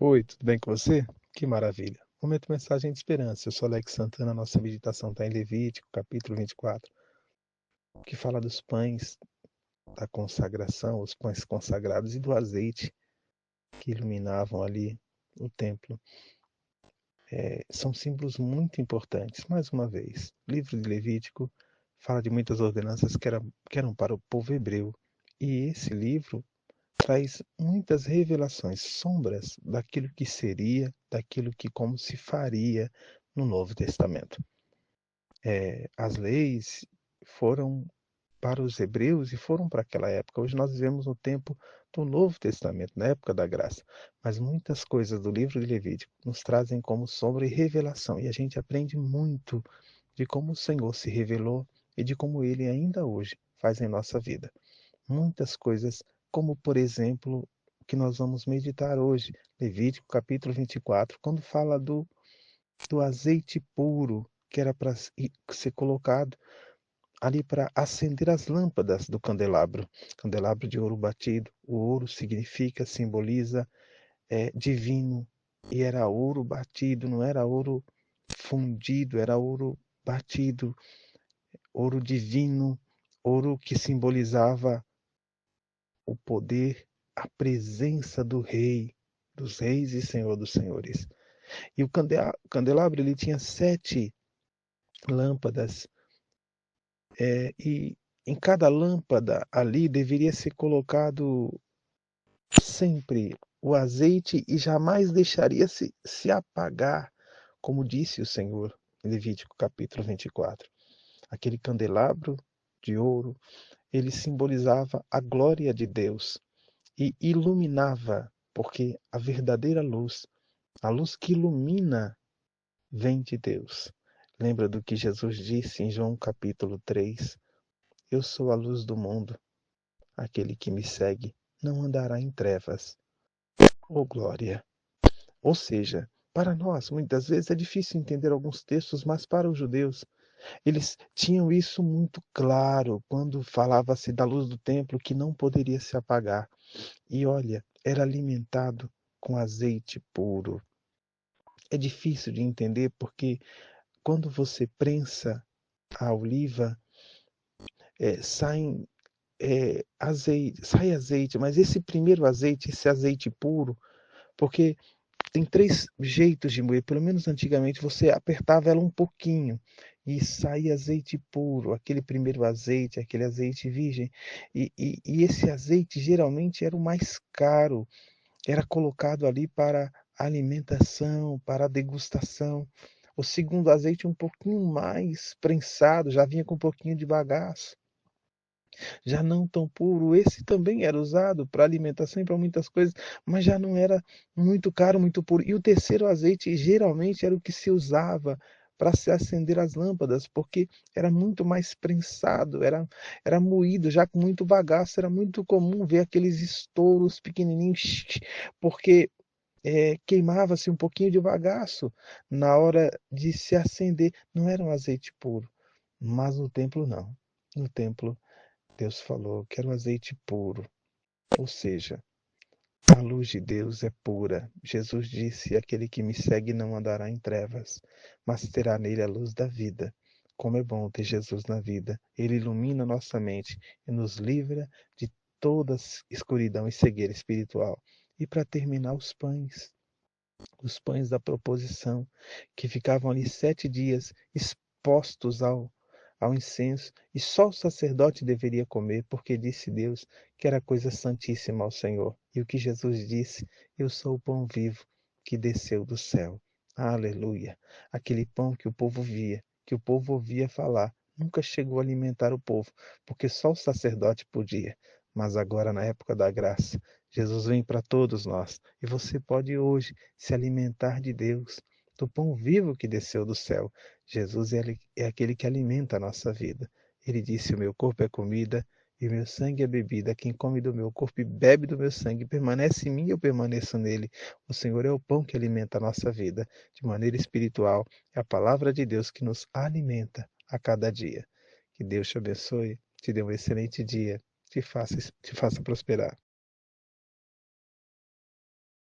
Oi, tudo bem com você? Que maravilha. Momento Mensagem de Esperança. Eu sou Alex Santana. Nossa meditação está em Levítico, capítulo 24, que fala dos pães da consagração, os pães consagrados e do azeite que iluminavam ali o templo. São símbolos muito importantes. Mais uma vez, o livro de Levítico fala de muitas ordenanças que eram para o povo hebreu. E esse livro traz muitas revelações, sombras daquilo que seria, daquilo que como se faria no Novo Testamento. As leis foram para os hebreus e foram para aquela época. Hoje nós vivemos no tempo do Novo Testamento, na época da graça. Mas muitas coisas do livro de Levítico nos trazem como sombra e revelação. E a gente aprende muito de como o Senhor se revelou e de como Ele ainda hoje faz em nossa vida. Muitas coisas, como por exemplo, o que nós vamos meditar hoje, Levítico capítulo 24, quando fala do azeite puro que era para ser colocado ali para acender as lâmpadas do candelabro, candelabro de ouro batido. O ouro significa, simboliza divino, e era ouro batido, não era ouro fundido, era ouro batido, ouro divino, ouro que simbolizava o poder, a presença do Rei, dos reis e Senhor dos senhores. E o candelabro ele tinha 7 lâmpadas, e em cada lâmpada ali deveria ser colocado sempre o azeite e jamais deixaria se apagar, como disse o Senhor em Levítico capítulo 24. Aquele candelabro de ouro, ele simbolizava a glória de Deus e iluminava, porque a verdadeira luz, a luz que ilumina, vem de Deus. Lembra do que Jesus disse em João capítulo 3? Eu sou a luz do mundo. Aquele que me segue não andará em trevas. Oh glória! Ou seja, para nós, muitas vezes é difícil entender alguns textos, mas para os judeus, eles tinham isso muito claro quando falava-se da luz do templo que não poderia se apagar. E olha, era alimentado com azeite puro. É difícil de entender porque quando você prensa a oliva, saem sai azeite, mas esse primeiro azeite, esse azeite puro, porque tem 3 jeitos de moer, pelo menos antigamente você apertava ela um pouquinho e saía azeite puro, aquele primeiro azeite, aquele azeite virgem. E esse azeite geralmente era o mais caro, era colocado ali para alimentação, para degustação. O segundo azeite um pouquinho mais prensado, já vinha com um pouquinho de bagaço, já não tão puro. Esse também era usado para alimentação e para muitas coisas, mas já não era muito caro, muito puro. E o terceiro azeite geralmente era o que se usava para se acender as lâmpadas, porque era muito mais prensado, era moído já com muito bagaço, era muito comum ver aqueles estouros pequenininhos, porque queimava-se um pouquinho de bagaço na hora de se acender. Não era um azeite puro, mas no templo não. No templo Deus falou que era um azeite puro, ou seja, a luz de Deus é pura. Jesus disse: aquele que me segue não andará em trevas, mas terá nele a luz da vida. Como é bom ter Jesus na vida. Ele ilumina nossa mente e nos livra de toda escuridão e cegueira espiritual. E para terminar, os pães da proposição, que ficavam ali 7 dias expostos ao incenso, e só o sacerdote deveria comer, porque disse Deus que era coisa santíssima ao Senhor. E o que Jesus disse: eu sou o pão vivo que desceu do céu. Aleluia! Aquele pão que o povo via, que o povo ouvia falar, nunca chegou a alimentar o povo, porque só o sacerdote podia. Mas agora, na época da graça, Jesus vem para todos nós, e você pode hoje se alimentar de Deus, do pão vivo que desceu do céu. Jesus é aquele que alimenta a nossa vida. Ele disse: o meu corpo é comida e o meu sangue é bebida. Quem come do meu corpo e bebe do meu sangue permanece em mim e eu permaneço nele. O Senhor é o pão que alimenta a nossa vida de maneira espiritual. É a palavra de Deus que nos alimenta a cada dia. Que Deus te abençoe, te dê um excelente dia, te faça prosperar.